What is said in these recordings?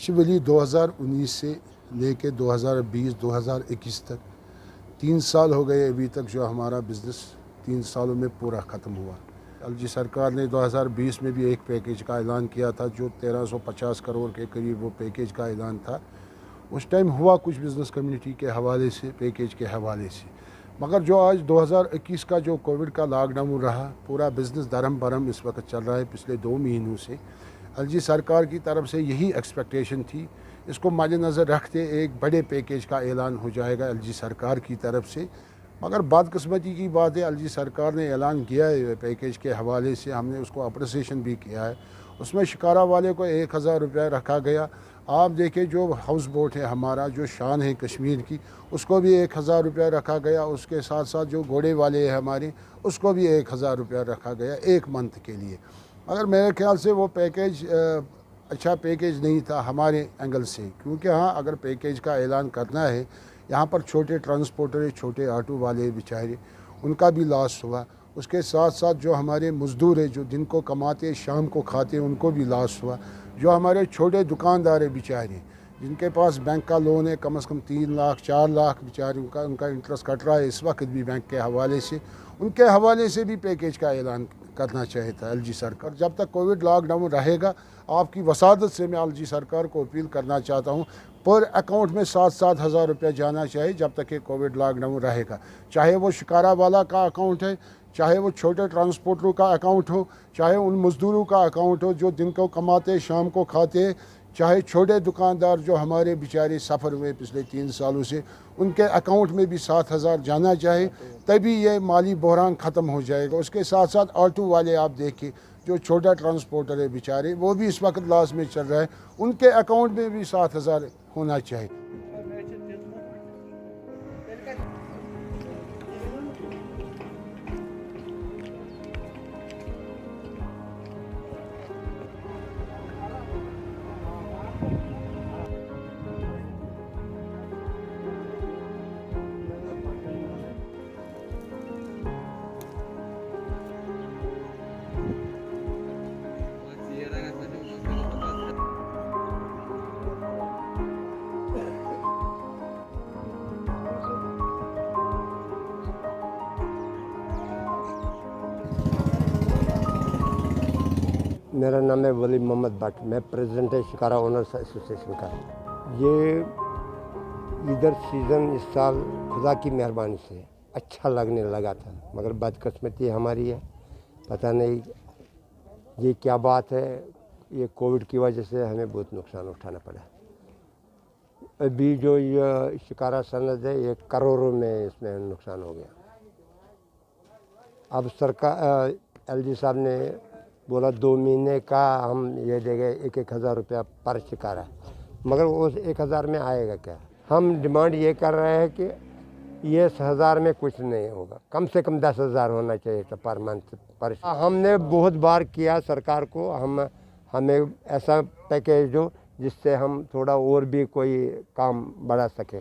Actually 2019 سے لے کے 2020-2021 تک 3 سال ہو گئے ابھی تک جو ہمارا بزنس 3 سالوں میں پورا ختم ہوا۔ LG سرکار نے 2020 میں بھی ایک پیکیج کا اعلان کیا تھا جو 1350 کروڑ کے قریب وہ پیکیج کا اعلان تھا۔ اس ٹائم ہوا کچھ بزنس کمیونٹی کے حوالے سے، پیکیج کے حوالے سے، مگر جو آج 2021 کا جو کووڈ کا لاک ڈاؤن رہا، پورا بزنس درہم برہم اس وقت چل رہا ہے پچھلے 2 مہینوں سے۔ LG سرکار کی طرف سے یہی ایکسپیکٹیشن تھی، اس کو مد نظر رکھتے ایک بڑے پیکیج کا اعلان ہو جائے گا LG سرکار کی طرف سے، مگر بدقسمتی کی بات ہے LG سرکار نے اعلان کیا ہے پیکیج کے حوالے سے، ہم نے اس کو اپریسیشن بھی کیا ہے۔ اس میں شکارہ والے کو 1000 روپیہ رکھا گیا۔ آپ دیکھیں جو ہاؤس بوٹ ہے ہمارا، جو شان ہے کشمیر کی، اس کو بھی 1000 روپیہ رکھا گیا۔ اس کے ساتھ ساتھ جو گھوڑے والے ہیں ہمارے، اس کو بھی 1000 روپیہ رکھا گیا ایک منتھ کے لیے۔ مگر میرے خیال سے وہ پیکیج اچھا پیکیج نہیں تھا ہمارے اینگل سے، کیونکہ ہاں اگر پیکیج کا اعلان کرنا ہے، یہاں پر چھوٹے ٹرانسپورٹر، چھوٹے آٹو والے بیچارے، ان کا بھی لاس ہوا۔ اس کے ساتھ ساتھ جو ہمارے مزدور ہیں جو دن کو کماتے شام کو کھاتے، ان کو بھی لاس ہوا۔ جو ہمارے چھوٹے دکاندار ہیں بیچارے، جن کے پاس بینک کا لون ہے کم از کم 3 لاکھ 4 لاکھ بیچارے، ان کا انٹرسٹ کٹ رہا ہے اس وقت بھی بینک کے حوالے سے، ان کے حوالے سے بھی پیکیج کا اعلان کرنا چاہیے تھا LG سرکار۔ جب تک کووڈ لاک ڈاؤن رہے گا، آپ کی وسادت سے میں LG سرکار کو اپیل کرنا چاہتا ہوں، پر اکاؤنٹ میں 7-7 ہزار روپیہ جانا چاہیے جب تک کہ کووڈ لاک ڈاؤن رہے گا، چاہے وہ شکارہ والا کا اکاؤنٹ ہے، چاہے وہ چھوٹے ٹرانسپورٹروں کا اکاؤنٹ ہو، چاہے ان مزدوروں کا اکاؤنٹ ہو جو دن کو کماتے شام کو کھاتے، چاہے چھوٹے دکاندار جو ہمارے بیچارے سفر ہوئے پچھلے 3 سالوں سے، ان کے اکاؤنٹ میں بھی 7,000 جانا چاہے، تبھی یہ مالی بحران ختم ہو جائے گا۔ اس کے ساتھ ساتھ آٹو والے آپ دیکھیں، جو چھوٹا ٹرانسپورٹر ہے بیچارے، وہ بھی اس وقت لاس میں چل رہا ہے، ان کے اکاؤنٹ میں بھی 7,000 ہونا چاہیے۔ میرا نام ہے ولی محمد بٹ، میں پریزیڈنٹ ہے شکارہ اونرز ایسوسیشن کا۔ یہ ادھر سیزن اس سال خدا کی مہربانی سے اچھا لگنے لگا تھا، مگر بدقسمتی ہماری ہے، پتہ نہیں یہ کیا بات ہے، یہ کووڈ کی وجہ سے ہمیں بہت نقصان اٹھانا پڑا۔ ابھی جو یہ شکارہ سند ہے، یہ کروڑوں میں اس میں نقصان ہو گیا۔ اب سرکار LG صاحب نے بولا 2 مہینے کا ہم یہ دیں گے 1,000 روپیہ پر شکارہ، مگر اس 1,000 میں آئے گا کیا؟ ہم ڈیمانڈ یہ کر رہے ہیں کہ یہ 1000 میں کچھ نہیں ہوگا، کم سے کم 10,000 ہونا چاہیے تھا پر منتھ پر۔ ہم نے بہت بار کیا سرکار کو، ہمیں ایسا پیکیج دو جس سے ہم تھوڑا اور بھی کوئی کام بڑھا سکیں۔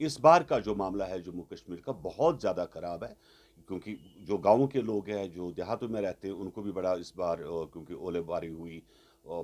اس بار کا جو معاملہ ہے جموں کشمیر کا بہت زیادہ خراب ہے، کیونکہ جو گاؤں کے لوگ ہیں جو دیہاتوں میں رہتے ہیں ان کو بھی بڑا اس بار کیونکہ اولے باری ہوئی،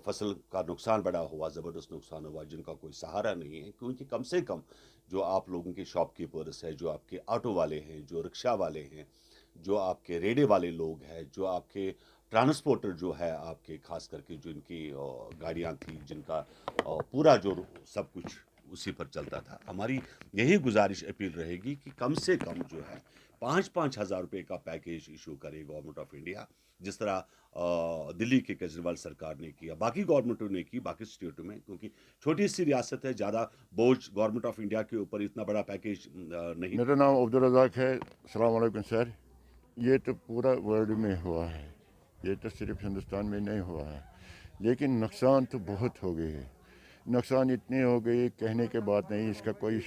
فصل کا نقصان بڑا ہوا، زبردست نقصان ہوا، جن کا کوئی سہارا نہیں ہے، کیونکہ کم سے کم جو آپ لوگوں کے شاپ کیپرس ہیں، جو آپ کے آٹو والے ہیں، جو رکشہ والے ہیں، جو آپ کے ریڑے والے لوگ ہیں، جو آپ کے ٹرانسپورٹر جو ہے آپ کے، خاص کر کے جو ان کی گاڑیاں تھیں جن کا پورا جو سب کچھ اسی پر چلتا تھا، ہماری یہی گزارش اپیل رہے گی کہ کم سے کم جو ہے 5-5 ہزار روپے کا پیکیج ایشو کرے گورنمنٹ آف انڈیا، جس طرح دلی کے کیجریوال سرکار نے کیا، باقی گورنمنٹوں نے کی، باقی اسٹیٹوں میں، کیونکہ چھوٹی سی ریاست ہے، زیادہ بوجھ گورنمنٹ آف انڈیا کے اوپر اتنا بڑا پیکیج نہیں۔ میرا نام عبدالرزاق ہے۔ السلام علیکم سر۔ یہ تو پورا ورلڈ میں ہوا ہے، یہ تو صرف ہندوستان میں نہیں ہوا ہے، لیکن نقصان تو بہت ہو گئے ہے، نقصان اتنے ہو گئے کہنے کے بات نہیں، اس کا کوئی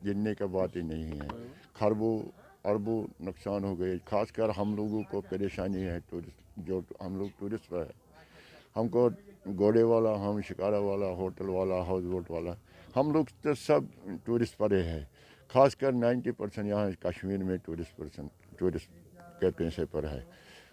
گننے کا بات ہی نہیں ہے، خربوں اربوں نقصان ہو گئے۔ خاص کر ہم لوگوں کو پریشانی ہے، جو ہم لوگ ٹورسٹ ہے، ہم کو گھوڑے والا، ہم شکارہ والا، ہوٹل والا، ہاؤس بوٹ والا، ہم لوگ تو سب ٹورسٹ پڑے ہیں، خاص کر 90% یہاں کشمیر میں ٹورسٹ کے پیسے پر ہے۔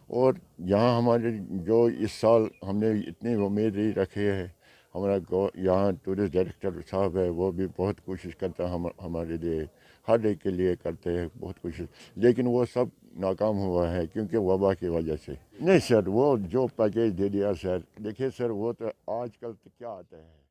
اور یہاں ہمارے جو اس سال ہم نے اتنی امید ہی رکھی ہے، ہمارا یہاں ٹورسٹ ڈائریکٹر صاحب ہے، وہ بھی بہت کوشش کرتا ہے ہمارے لیے، ہر ایک کے لیے کرتے ہیں بہت کوشش، لیکن وہ سب ناکام ہوا ہے کیونکہ وبا کی وجہ سے۔ نہیں سر، وہ جو پیکیج دے دیا سر، دیکھیے سر وہ تو آج کل تو کیا آتا ہے